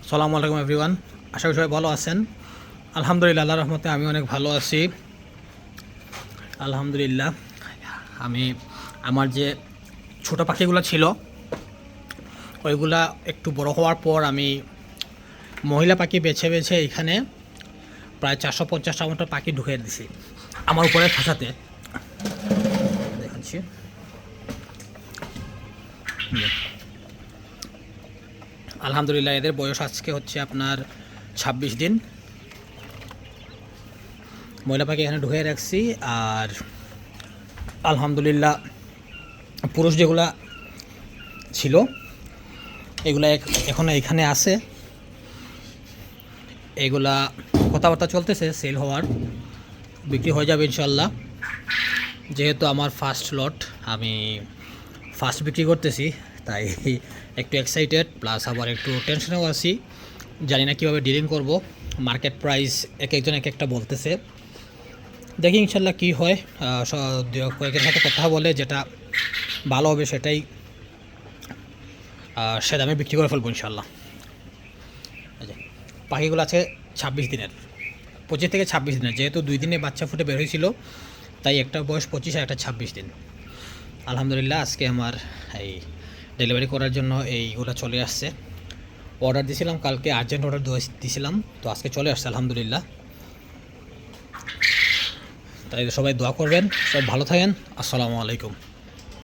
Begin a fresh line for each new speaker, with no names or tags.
আসসালামু আলাইকুম এভরিওয়ান। আশা করি সবাই ভালো আছেন। আলহামদুলিল্লাহ, আল্লাহর রহমতে আমি অনেক ভালো আছি। আলহামদুলিল্লাহ। আমি আমার যে ছোটো পাখিগুলো ছিল ওইগুলা একটু বড় হওয়ার পর আমি মহিলা পাখি বেছে বেছে এখানে প্রায় 450টা মতো পাখি ঢুকিয়ে দিছি আমার উপরে খাঁচাতে। দেখাচ্ছি। আলহামদুলিল্লাহ, এদের বয়স আজকে হচ্ছে আপনার 26 দিন। মহিলা পাখি এখানে ঢুকিয়ে রাখছি। আর আলহামদুলিল্লাহ, পুরুষ যেগুলা ছিল এগুলা এখনও এখানে আছে। এগুলা কথাবার্তা চলতেছে সেল হওয়ার, বিক্রি হয়ে যাবে ইনশাল্লাহ। যেহেতু আমার ফার্স্ট লট, আমি ফার্স্ট বিক্রি করতেছি, তাই একটু এক্সাইটেড প্লাস আবার একটু টেনশনেও আছি। জানি না কীভাবে ডিলিং করব। মার্কেট প্রাইস এক একজন এক একটা বলতেছে, দেখি ইনশাল্লাহ কী হয়। কয়েকের সাথে কথা বলে যেটা ভালো হবে সেটাই সে দামে বিক্রি করে ফেলবো ইনশাল্লাহ। পাখিগুলো আছে 26 দিনের, 25 থেকে 26 দিনের। যেহেতু 2 দিনে বাচ্চা ফুটে বের হয়েছিল, তাই একটা বয়স 25 আর একটা 26 দিন। আলহামদুলিল্লাহ, আজকে আমার এই ডেলিভারি করার জন্য এইগুলো চলে আসছে। অর্ডার দিয়েছিলাম কালকে, আর্জেন্ট অর্ডার দিয়েছিলাম, তো আজকে চলে আসছে আলহামদুলিল্লাহ। তাই সবাই দোয়া করবেন, সবাই ভালো থাকেন। আসসালামু আলাইকুম।